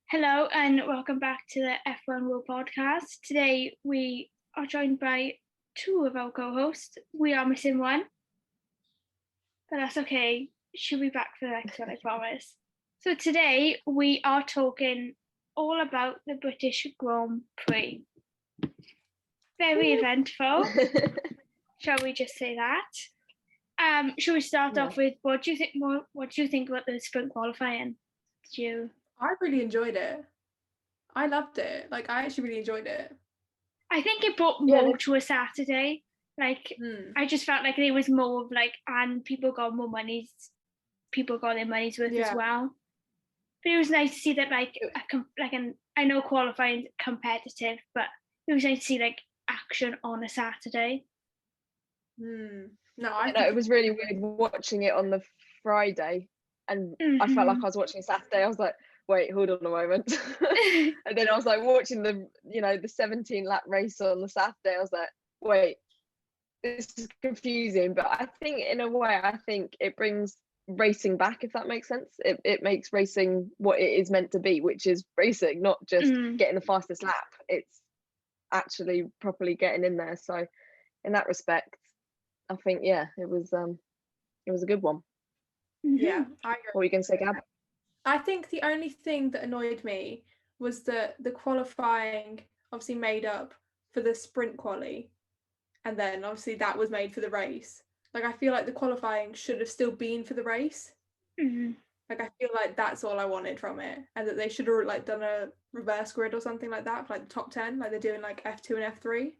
Hello and welcome back to the F1 World Podcast. Today we are joined by two of our co-hosts. We are missing one, but that's okay. She'll be back for the next one, I promise. So today we are talking all about the British Grand Prix. Very eventful. Shall we just say that? Shall we start off with what do you think? What do you think about the sprint qualifying? I really enjoyed it. I loved it. I actually really enjoyed it. I think it brought more to a Saturday. I just felt like there was more of and people got more monies. People got their money's worth as well. But it was nice to see that I know qualifying is competitive, but it was nice to see action on a Saturday. No, it was really weird watching it on the Friday, and I felt like I was watching Saturday. I was like, wait, hold on a moment. And then I was like watching the 17 lap race on the Saturday. I was like, wait, this is confusing. But I think in a way, it brings racing back, if that makes sense. It makes racing what it is meant to be, which is racing, not just getting the fastest lap. It's actually properly getting in there. So in that respect, I think it was a good one. Yeah, I agree. What were you going to say, Gab? I think the only thing that annoyed me was that the qualifying obviously made up for the sprint quali, and then obviously that was made for the race. I feel like the qualifying should have still been for the race. I feel like that's all I wanted from it, and that they should have done a reverse grid or something like that for the top 10, like they're doing F2 and F3.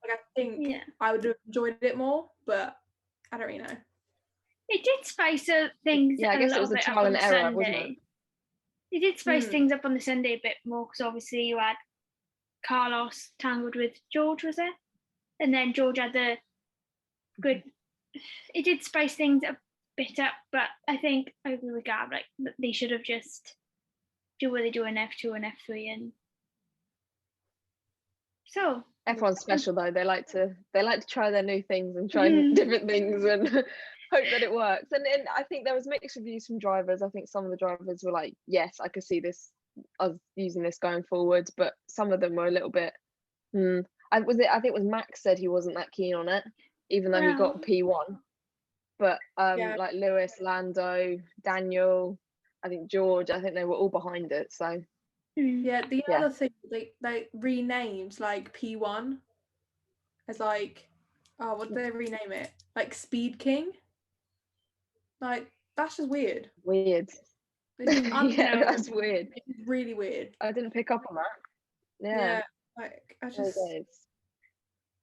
I think I would have enjoyed it more, but I don't really know. It did spice things. Yeah, I guess it was a trial and error, wasn't it? It did spice things up on the Sunday a bit more because obviously you had Carlos tangled with George, was it? And then George had the good. It did spice things a bit up, but I think I agree with Gab. They should have just do what they do in F2 and F3, and so F1's special though. They like to try their new things and try different things and hope that it works. And I think there was mixed reviews from drivers. I think some of the drivers were like, yes, I could see this, us using this going forward, but some of them were a little bit I think it was Max said he wasn't that keen on it, even though he got P1. But like Lewis, Lando, Daniel, I think George, I think they were all behind it. So the other thing, they renamed P1 as what did they rename it? Speed King. That's just weird. Yeah, that's weird. It's really weird. I didn't pick up on that. Yeah. I just.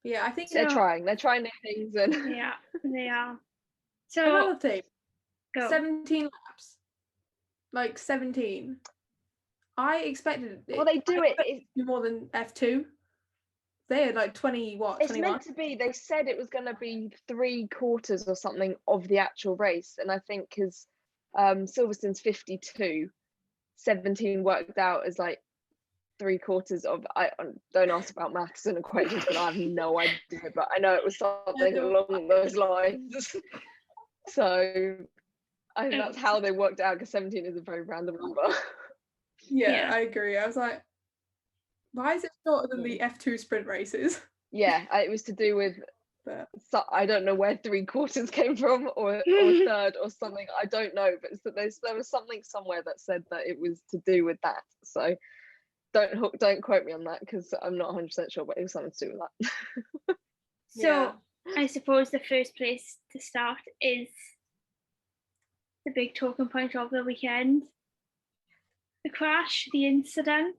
Yeah, I think they're trying new things, and yeah, they are. So another thing, go. 17 laps, 17. I expected it. Well, they do it more than F2. They had 20 what? It's 21? meant to be. They said it was going to be 3/4 or something of the actual race, and I think because Silverstone's 52, 17 worked out as 3/4 of. I don't ask about maths and equations, but I have no idea. But I know it was something along those lines. So I think that's how they worked out, because 17 is a very random number. Yeah, I agree. I was like, why is it shorter than the F2 sprint races? Yeah, it was to do with, I don't know where 3/4 came from, or third or something. I don't know, but there was something somewhere that said that it was to do with that. So don't quote me on that, because I'm not 100% sure, but it was something to do with that. So I suppose the first place to start is the big talking point of the weekend. The crash, the incident.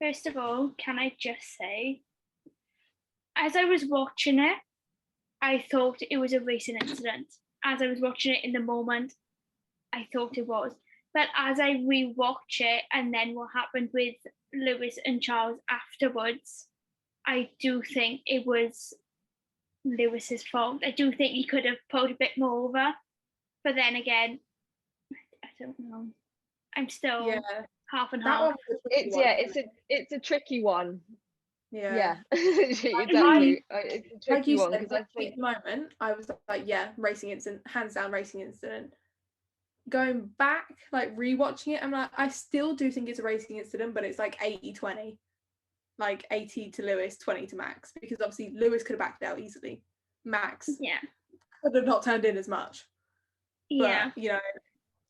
First of all, can I just say, as I was watching it, I thought it was a racing incident. As I was watching it in the moment, I thought it was. But as I rewatch it, and then what happened with Lewis and Charles afterwards, I do think it was Lewis's fault. I do think he could have pulled a bit more over. But then again, I don't know. I'm still half and half. It's a tricky one. Yeah. Exactly. It's a tricky one, because I think at the moment I was like, racing incident, hands down racing incident. going back, like rewatching it, I'm like, I still do think it's a racing incident, but it's like 80-20. Like 80 to Lewis, 20 to Max, because obviously Lewis could have backed out easily. Max could have not turned in as much. Yeah. But,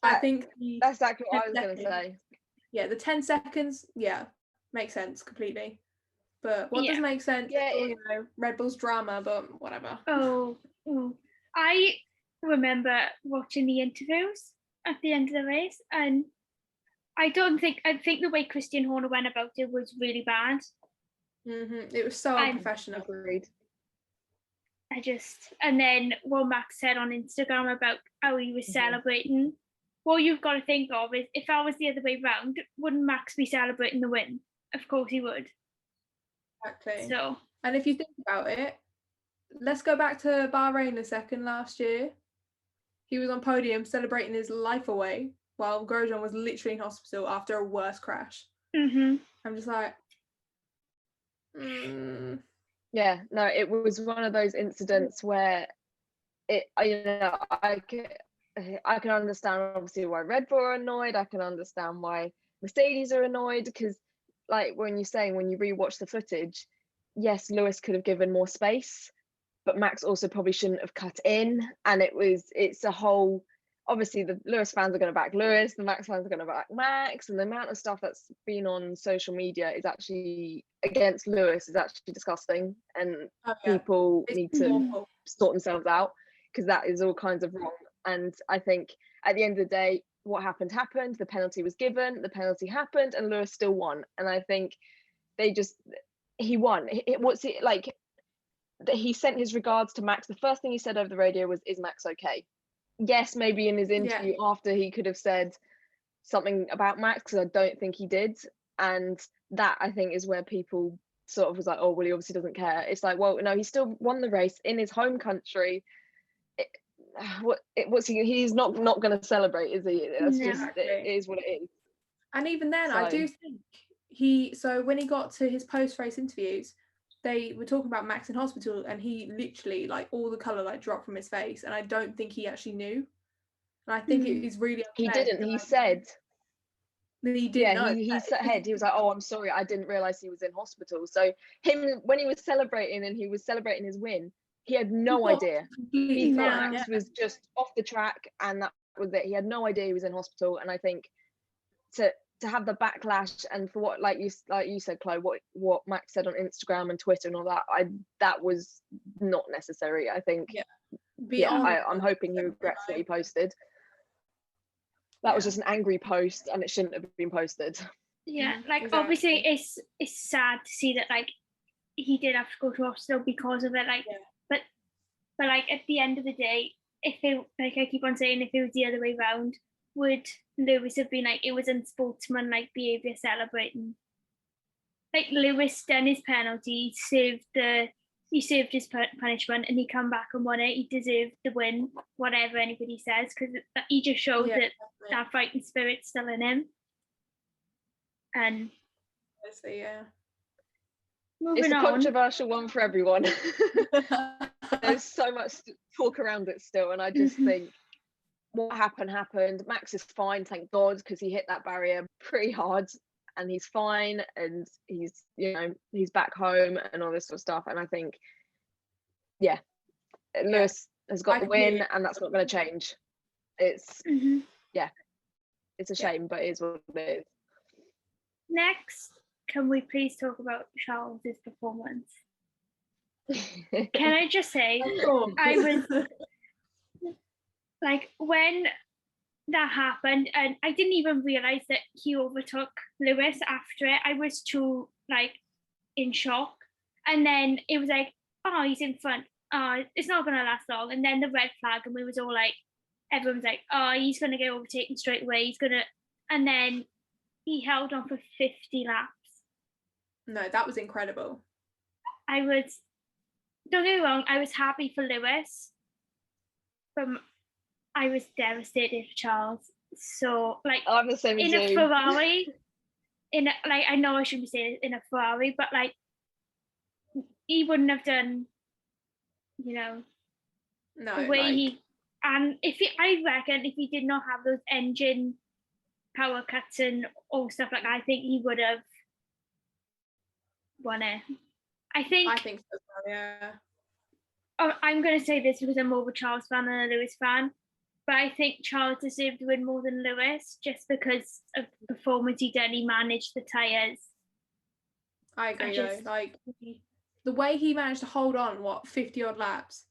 I think that's exactly what I was going to say. Yeah, the 10 seconds, makes sense completely. But what doesn't make sense is Red Bull's drama, but whatever. I remember watching the interviews at the end of the race, and I think the way Christian Horner went about it was really bad. It was so unprofessional. Agreed. And then what Max said on Instagram about how he was celebrating, what you've got to think of is, if I was the other way round, wouldn't Max be celebrating the win? Of course he would. Exactly. So, and if you think about it, let's go back to Bahrain a second last year. He was on podium celebrating his life away while Grosjean was literally in hospital after a worse crash. I'm just like, Yeah, no, it was one of those incidents where I can understand obviously why Red Bull are annoyed. I can understand why Mercedes are annoyed, because like when you rewatch the footage, yes, Lewis could have given more space, but Max also probably shouldn't have cut in. And it's a whole, obviously the Lewis fans are going to back Lewis, the Max fans are going to back Max, and the amount of stuff that's been on social media is actually against Lewis is actually disgusting, and people need to sort themselves out, because that is all kinds of wrong. And I think at the end of the day, what happened, the penalty was given, the penalty happened, and Lewis still won. And I think he won. He sent his regards to Max. The first thing he said over the radio was, "Is Max okay?" Yes, maybe in his interview after he could have said something about Max, because I don't think he did. And that, I think, is where people sort of was like, oh, well, he obviously doesn't care. It's like, well, no, he still won the race in his home country. He's not going to celebrate, is he? That's it is what it is. And even then, I do think so when he got to his post-race interviews, they were talking about Max in hospital, and he literally, like, all the colour like dropped from his face, and I don't think he actually knew. And I think it is really unfair. He didn't. He said he did. Yeah, he said, he was like, "Oh, I'm sorry, I didn't realise he was in hospital." So when he was celebrating his win, he had no idea. He thought Max was just off the track, and that was it. He had no idea he was in hospital. And I think to have the backlash, and for what, like you said, Chloe, what Max said on Instagram and Twitter and all that, that was not necessary. I think. I'm hoping he regrets what he posted. That was just an angry post, and it shouldn't have been posted. Yeah, like obviously it's sad to see that, like, he did have to go to hospital because of it. Like, but like at the end of the day, if it, like I keep on saying, if it was the other way around, would Lewis have been like, it was unsportsmanlike behaviour celebrating? Like, Lewis done his penalty, he served his punishment, and he come back and won it. He deserved the win, whatever anybody says, because he just showed that fighting spirit's still in him. And it's a controversial one for everyone. There's so much talk around it still, and I just think what happened. Max is fine, thank God, because he hit that barrier pretty hard, and he's fine, and he's back home and all this sort of stuff. And I think Lewis has got the win, and that's not going to change. It's it's a shame, but it is what it is. Next, can we please talk about Charles's performance? Can I just say, I was like, when that happened, and I didn't even realize that he overtook Lewis after it. I was too, like, in shock. And then it was like, oh, he's in front. It's not going to last long. And then the red flag, and we was all like, everyone's like, oh, he's going to get overtaken straight away. And then he held on for 50 laps. No, that was incredible. Don't get me wrong, I was happy for Lewis. I was devastated for Charles. So, like, I'm the same as in a Ferrari, I know I shouldn't be saying it in a Ferrari, but like, he wouldn't have done, no, the way And I reckon if he did not have those engine power cuts and all stuff like that, I think he would have won it. I think so as well, yeah. I'm going to say this because I'm more of a Charles fan than a Lewis fan, but I think Charles deserved to win more than Lewis just because of the performance he did. He managed the tyres. I agree though. Like the way he managed to hold on 50 odd laps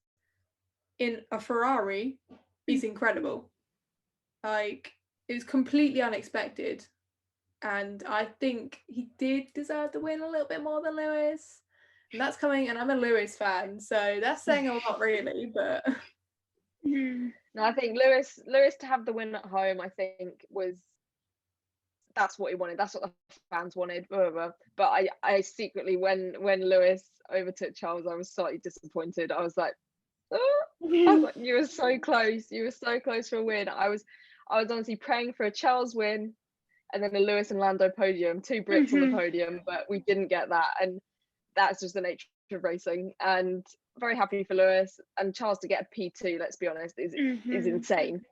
in a Ferrari is incredible. Like it was completely unexpected, and I think he did deserve the win a little bit more than Lewis. And that's coming, and I'm a Lewis fan, so that's saying a lot, really. But no, I think Lewis to have the win at home, I think that's what he wanted. That's what the fans wanted. Blah, blah, blah. But I secretly, when Lewis overtook Charles, I was slightly disappointed. I was like, oh. I was like, you were so close. You were so close for a win. I was honestly praying for a Charles win, and then a Lewis and Lando podium, 2 Brits on the podium, but we didn't get that. And that's just the nature of racing. And very happy for Lewis and Charles to get a P2, let's be honest, is insane.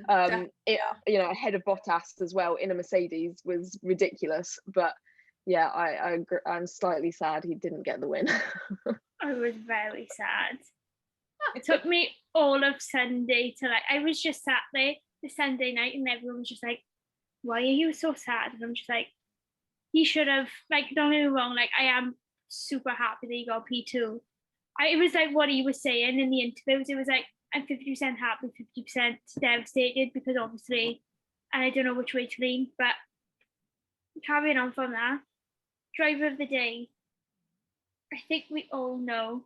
Ahead of Bottas as well in a Mercedes was ridiculous. But yeah, I agree. I'm slightly sad he didn't get the win. I was very sad. It took me all of Sunday to I was just sat there the Sunday night and everyone was just like, why are you so sad? And I'm just like, he should have, don't get me wrong, I am super happy that he got P2. It was like what he was saying in the interviews. It was like, I'm 50% happy, 50% devastated because obviously, and I don't know which way to lean, but carrying on from that, driver of the day, I think we all know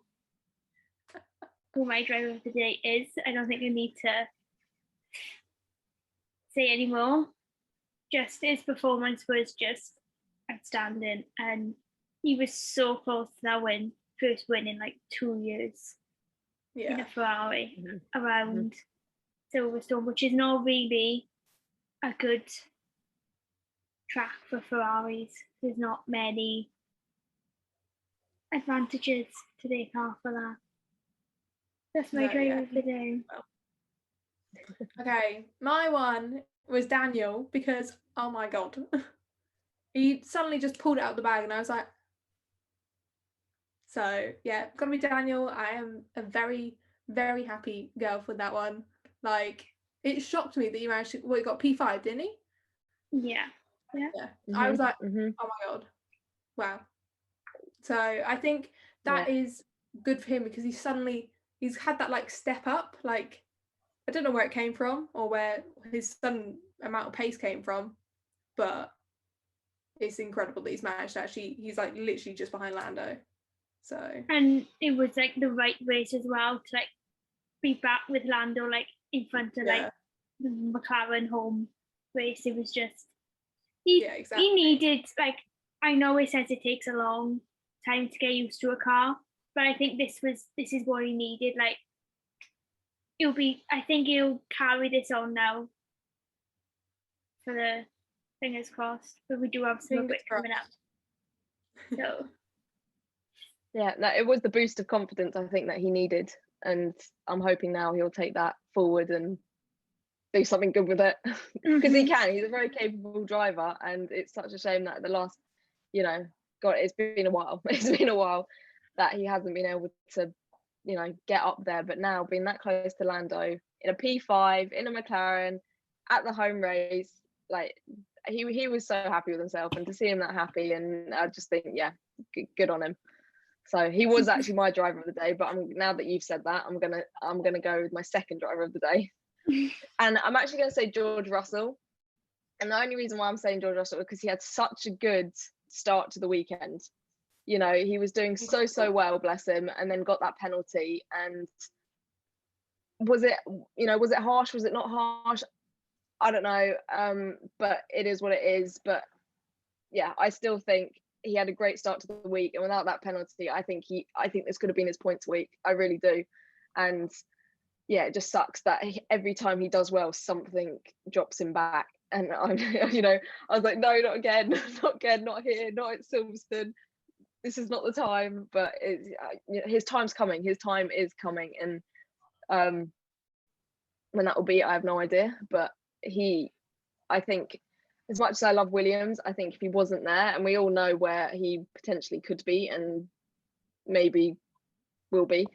who my driver of the day is. I don't think we need to say anymore. Just his performance was just outstanding, and he was so close to that first win in 2 years in a Ferrari around Silverstone, which is not really a good track for Ferraris. There's not many advantages to their car for that. That's my driver of the day. Okay, my one was Daniel because, oh my god, he suddenly just pulled it out of the bag and I was like, so yeah, gonna be Daniel. I am a very, very happy girl for that one. It shocked me that he managed to, he got P5, didn't he? Yeah. I was like, oh my god, wow. So I think that is good for him because he's had that step up. I don't know where it came from or where his sudden amount of pace came from, but it's incredible that he's managed to he's literally just behind Lando. So, and it was the right race as well to be back with Lando in front of the McLaren home race. It was just he needed I know it says it takes a long time to get used to a car, but I think this is what he needed. I think he'll carry this on now for the fingers crossed, but we do have some bit coming up. So yeah, no, it was the boost of confidence I think that he needed, and I'm hoping now he'll take that forward and do something good with it because he can. He's a very capable driver, and it's such a shame that the last, it's been a while. It's been a while that he hasn't been able to, get up there. But now being that close to Lando in a P5 in a McLaren at the home race, he was so happy with himself, and to see him that happy, and I just think, good on him. So he was actually my driver of the day, but now that you've said that, I'm gonna go with my second driver of the day, and I'm actually gonna say George Russell. And the only reason why I'm saying George Russell is because he had such a good start to the weekend. He was doing so well, bless him, and then got that penalty. And was it harsh? Was it not harsh? I don't know. But it is what it is. But yeah, I still think he had a great start to the week, and without that penalty, I think this could have been his points week. I really do. And yeah, it just sucks that every time he does well, something drops him back. And I was like, no, not again, not here, not at Silverstone. This is not the time. But his time's coming. His time is coming, and When that will be, I have no idea. But I think, as much as I love Williams, I think if he wasn't there, and we all know where he potentially could be and maybe will be,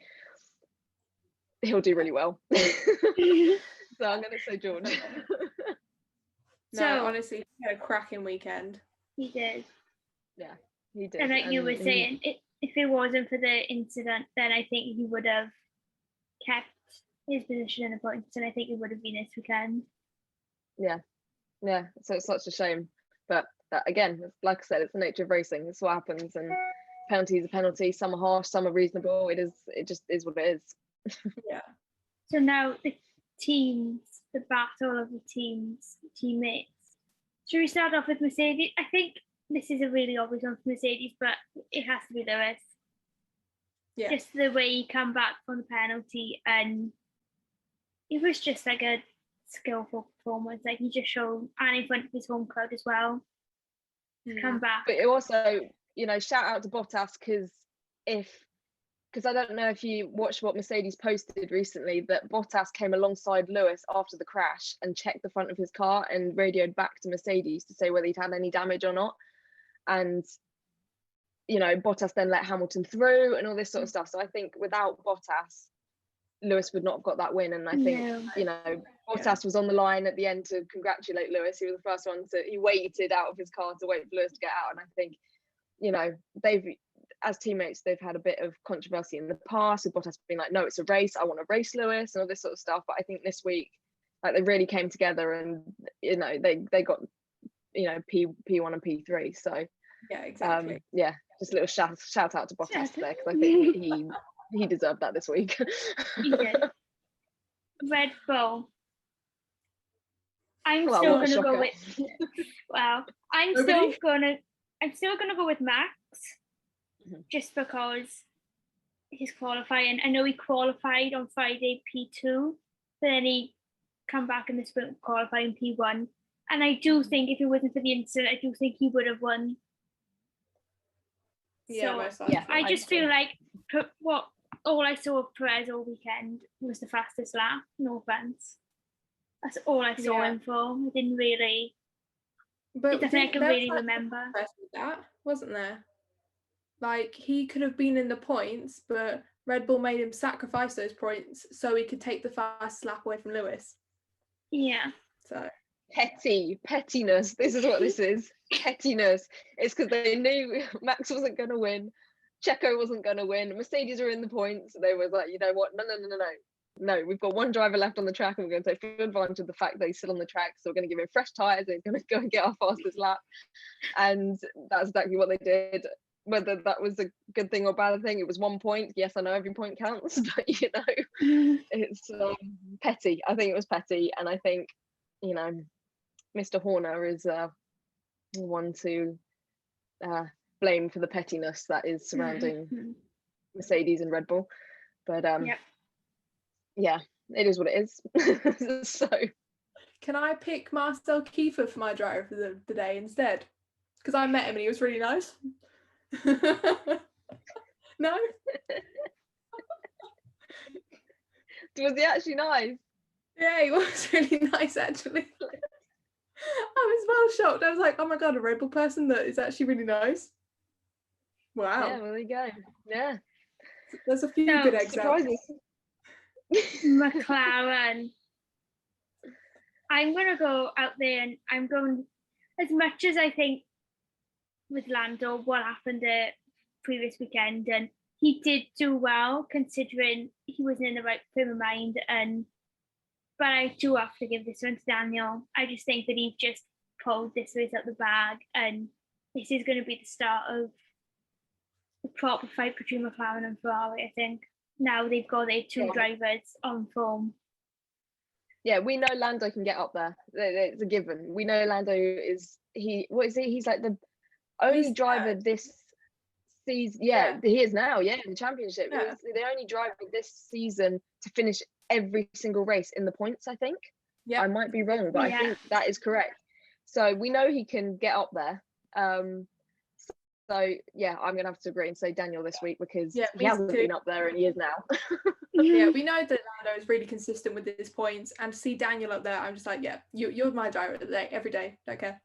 he'll do really well. So I'm going to say George. No, honestly, he had a cracking weekend. He did. Yeah, he did. And like you were saying, if it wasn't for the incident, then I think he would have kept his position in the points, and I think it would have been this weekend. Yeah. So it's such a shame, but that, again, like I said, it's the nature of racing. It's what happens, and penalties are penalties. Some are harsh, some are reasonable. It just is what it is. Yeah. So now the teams, the battle of the teammates. Should we start off with Mercedes? I think this is a really obvious one for Mercedes, but it has to be Lewis. Yeah. Just the way he came back from the penalty, and it was just like a skillful performance. Like he just showed, and in front of his home crowd as well. Come back. But it also, shout out to Bottas, because I don't know if you watched what Mercedes posted recently, that Bottas came alongside Lewis after the crash and checked the front of his car and radioed back to Mercedes to say whether he'd had any damage or not. And Bottas then let Hamilton through and all this sort of stuff. So I think without Bottas, Lewis would not have got that win. And I think, Bottas was on the line at the end to congratulate Lewis. He was the first one he waited out of his car to wait for Lewis to get out. And I think, as teammates, they've had a bit of controversy in the past with Bottas being like, no, it's a race, I want to race Lewis and all this sort of stuff. But I think this week, like, they really came together and, they got, P1 and P3. So, yeah, exactly. Just a little shout out to Bottas there, because I think he deserved that this week. He did. Red Bull. I'm still gonna go with I'm still gonna go with Max, just because his qualifying. I know he qualified on Friday P2, but then he come back in the sprint qualifying P1. And I do think if it wasn't for the incident, I do think he would have won. Yeah, so I just feel like all I saw of Perez all weekend was the fastest lap. No offense. That's all I saw him for. I didn't really. But I can really remember. That wasn't there. Like, he could have been in the points, but Red Bull made him sacrifice those points so he could take the fast lap away from Lewis. Yeah. So pettiness. This is what this is. Pettiness. It's because they knew Max wasn't going to win, Checo wasn't going to win, Mercedes are in the points. They were like, you know what? No, we've got one driver left on the track, and we're going to take full advantage of the fact that he's still on the track. So we're going to give him fresh tyres, and he's going to go and get our fastest lap. And that's exactly what they did. Whether that was a good thing or bad thing, it was 1 point. Yes, I know every point counts, but it's petty. I think it was petty, and I think Mr. Horner is one to blame for the pettiness that is surrounding Mercedes and Red Bull. But yeah, it is what it is. So, can I pick Marcel Kiefer for my driver for the day instead? Because I met him and he was really nice. No? Was he actually nice? Yeah, he was really nice, actually. I was well shocked. I was like, oh my god, a Red Bull person that is actually really nice. Wow. Yeah, well, there you go. Yeah. There's a few good examples. McLaren. I'm going to go out there, and I'm going, as much as I think with Lando, what happened the previous weekend, and he did do well considering he wasn't in the right frame of mind, but I do have to give this one to Daniel. I just think that he just pulled this race out the bag, and this is going to be the start of the proper fight between McLaren and Ferrari. I think now they've got their two drivers on form. Yeah, we know Lando can get up there. It's a given. We know Lando is he's like the only driver this season. Yeah, he is now. Yeah, in the championship, he's the only driver this season to finish every single race in the points. I think. Yeah, I might be wrong, but I think that is correct. So we know he can get up there. So yeah, I'm gonna have to agree and say Daniel this week, because Yeah, he me hasn't too. been up there in years now. Yeah, we know that Lando is really consistent with his points, and to see Daniel up there, I'm just like, yeah, you're my driver of the day every day. Don't care.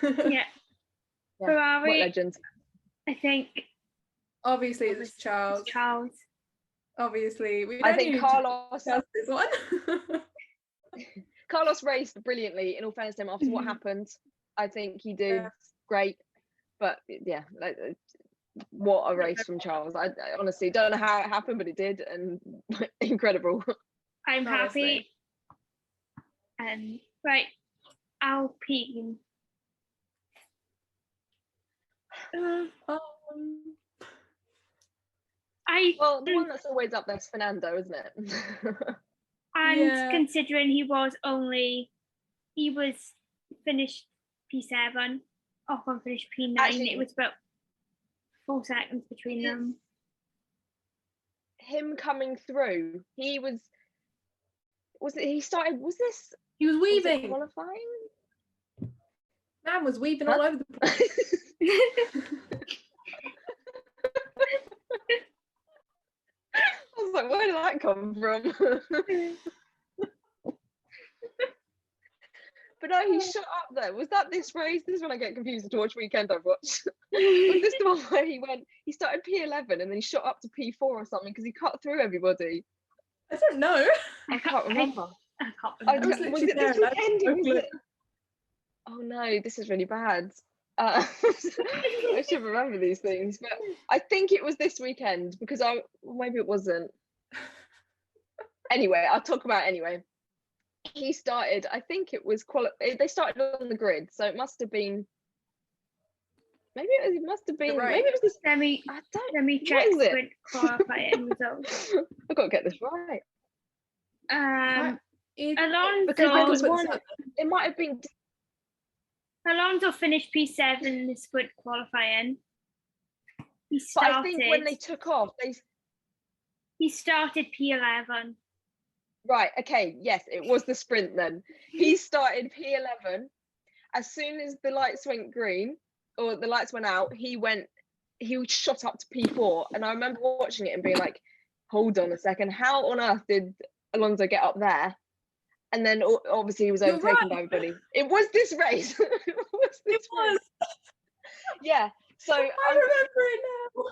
Yeah. What Ferrari, legend. I think Obviously, it's Charles. Charles. Obviously, we I don't think need Carlos to discuss this one. Carlos raced brilliantly, in all fairness to him, after what happened. I think he did great. But yeah, what a race from Charles. I honestly don't know how it happened, but it did, and incredible. I'm Honestly. happy. Right, Alpine. Well, the one that's always up there is Fernando, isn't it? And considering he was finished P7, Ocon finished P9. Actually, it was about 4 seconds between them. Him coming through, he was weaving. qualifying? Man was weaving all over the place. I was like, where did that come from? But no, he shot up there. Was that this race? This is when I get confused to which weekend I've watched. Was this the one where he started P11 and then he shot up to P4 or something because he cut through everybody? I don't know. I can't remember. I can't remember. Was it this weekend? Oh no, this is really bad. I should remember these things, but I think it was this weekend, because maybe it wasn't. Anyway, I'll talk about it anyway. He started, I think it was they started on the grid, so it must have been maybe it was this. Let me check sprint qualifying results. I've got to get this right. Alonso, because there was one, it might have been. Alonso finished P7 in the sprint qualifying. But I think when they took off, he started P11. Right, okay, yes, it was the sprint then. He started P11. As soon as the lights went green, or the lights went out, he shot up to P4. And I remember watching it and being like, hold on a second, how on earth did Alonso get up there? And then obviously he was overtaken by everybody. It was this race. it was. Yeah, so I remember it now.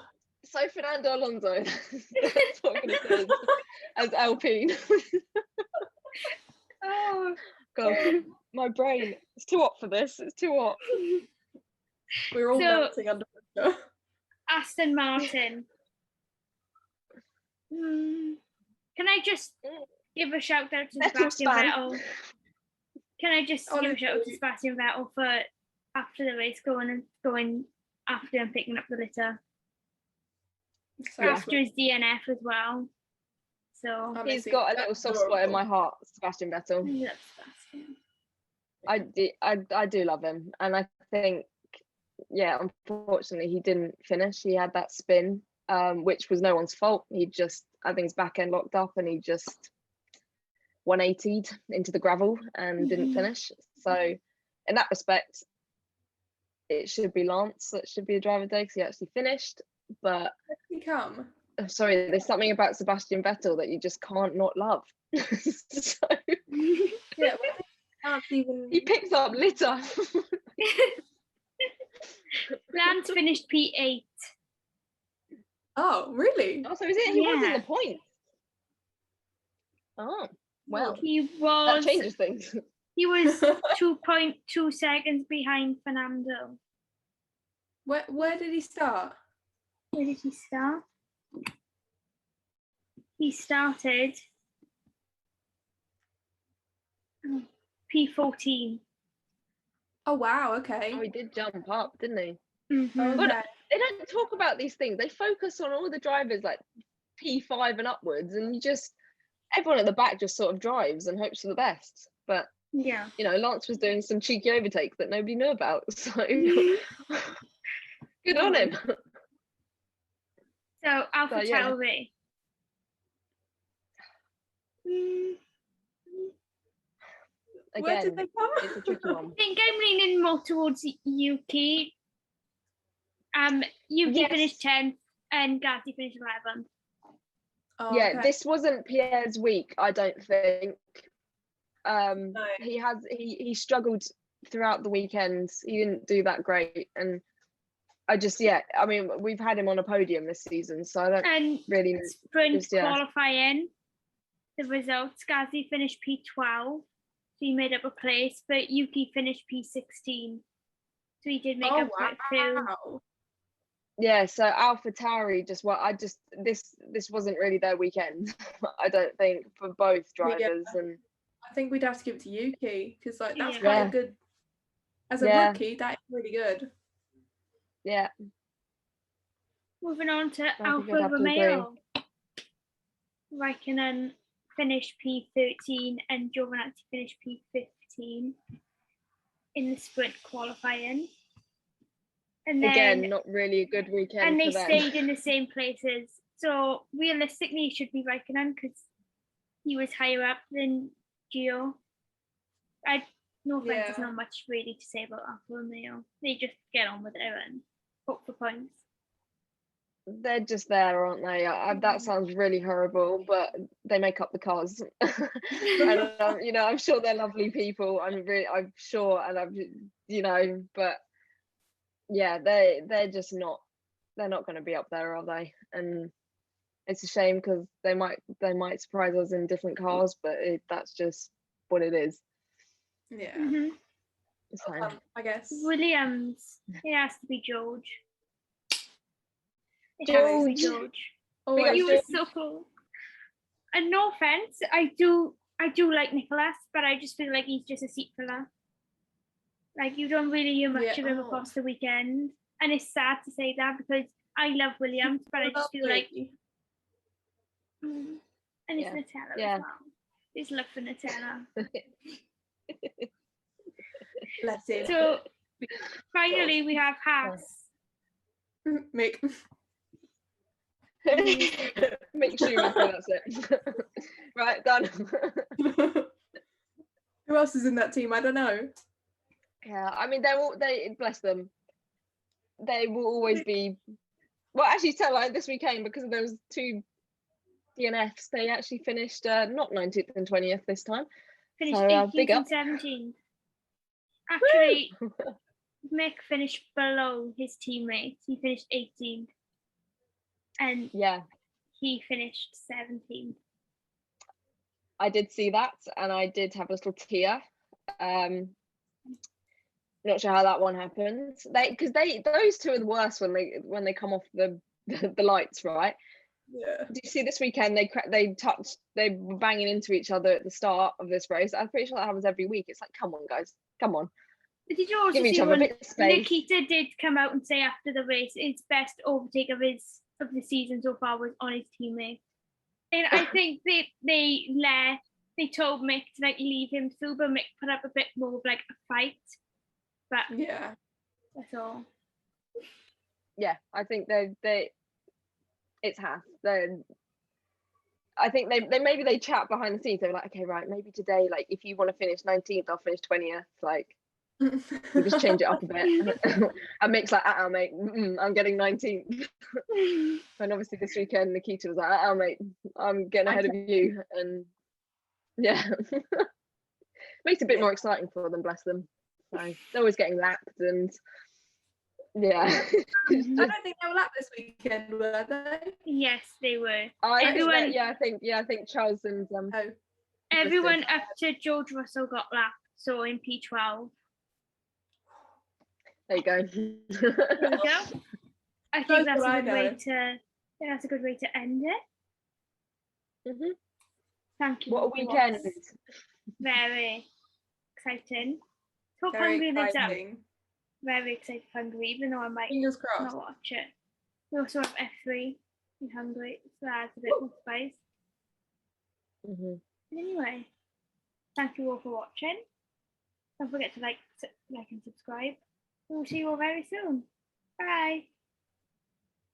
So Fernando Alonso, that's what I'm going to say, as Alpine. Oh God, my brain, it's too hot for this. It's too hot. We're all melting under pressure. Aston Martin. Can I just give a shout out to Sebastian Vettel? Can I just give a shout out to Sebastian Vettel for, after the race, going after and picking up the litter? After his DNF as well. So he's got a little soft spot in my heart, Sebastian Vettel. I love Sebastian. I do love him, and I think, yeah, unfortunately he didn't finish. He had that spin, which was no one's fault. I think his back end locked up and he just 180'd into the gravel and didn't finish. So in that respect, it should be Lance that should be the driver of the day, because he actually finished. But I'm sorry, there's something about Sebastian Vettel that you just can't not love. So, yeah, he picks up litter. Lance finished P8. Oh, really? Oh, so is it? He was in the points. Oh, well. That changes things. He was 2.2 seconds behind Fernando. Where did he start? Where did he start? He started P14. Oh wow, okay. Oh, he did jump up, didn't he? Mm-hmm. Okay. But they don't talk about these things. They focus on all the drivers like P5 and upwards, and everyone at the back just sort of drives and hopes for the best. But yeah, Lance was doing some cheeky overtakes that nobody knew about. So good on him. So AlphaTauri. Again, where did they come? It's a tricky one. I think I'm leaning more towards Yuki. Yuki Yes. finished 10th and Gatti finished 11th. Oh, Yeah, okay. this wasn't Pierre's week, I don't think. No. He struggled throughout the weekends. He didn't do that great, and I mean, we've had him on a podium this season, so I don't And really sprint qualifying, the results, Gatti finished P12, so he made up a place, but Yuki finished P16, so he did make up for it too. Wow. Yeah, so AlphaTauri this wasn't really their weekend. I don't think, for both drivers. Yeah. And I think we'd have to give it to Yuki because like that's Yeah. quite a good, as a Yeah. rookie, that is really good. yeah, Moving on to think I'd Alfa have to Romeo. Raikkonen finished P13 and Giovinazzi finished P15 in the sprint qualifying. And then, again, not really a good weekend and they for them. stayed in the same places. So realistically, it should be Raikkonen because he was higher up than Gio. No offense, there's not much really to say about Alfa Romeo. They just get on with it and hope for points. They're just there, aren't they? That sounds really horrible, but they make up the cars. And I'm sure they're lovely people. I'm sure, and but yeah, they're just not. They're not going to be up there, are they? And it's a shame because they might surprise us in different cars, but that's just what it is. Yeah. Mm-hmm. So, I guess. Williams, it has to be George. George. Oh, Big up He George. was so cool. And no offense, I do like Nicholas, but I just feel like he's just a seat filler. Like you don't really hear much of him across the weekend, and it's sad to say that because I love Williams, but I just feel like, and it's Nutella as well. It's love for Nutella. Bless him. So finally, we have Haas. Mick. Make Schumacher, that's it. Right, done. Who else is in that team? I don't know. Yeah, I mean, they bless them. They will always be. Well, actually, this weekend, because there was 2 DNFs, they actually finished not 19th and 20th this time. Finished So, 18th and 17th. Actually, Mick finished below his teammates. He finished 18th. And he finished 17th. I did see that, and I did have a little tear. Not sure how that one happened. Those two are the worst when they come off the lights, right? Yeah. Do you see this weekend they were banging into each other at the start of this race? I'm pretty sure that happens every week. It's like, come on, guys, come on. But did you also Give each see other a when bit of space. Nikita did come out and say after the race, his best overtake of the season so far was on his teammate, and I think they told Mick to like leave him through, but Mick put up a bit more of like a fight. But yeah, that's all. Yeah, I think it's Haas. I think they chat behind the scenes. They were like, okay, right, maybe today, like if you want to finish 19th, I'll finish 20th. Like we'll just change it up a bit. And Mick's like, mate, I'm getting 19th. And obviously this weekend, Nikita was like, mate, I'm getting ahead of you. And yeah, makes it a bit more exciting for them, bless them. So they're always getting lapped, and yeah. I don't think they were lapped this weekend, were they? Yes, they were. I think Charles and everyone up to George Russell got lapped. So in P12. There you go. There you go. I think that's a good way to. That's a good way to end it. Mm-hmm. Thank you. What a weekend! Very exciting. Hope Very Hungary lives up. exciting. Very excited for Hungary, even though I might Fingers crossed. not watch it. We also have F3 in Hungary, so that's a bit more spice. Mm-hmm. Anyway, thank you all for watching. Don't forget to like and subscribe. We'll see you all very soon. Bye.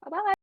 Bye-bye.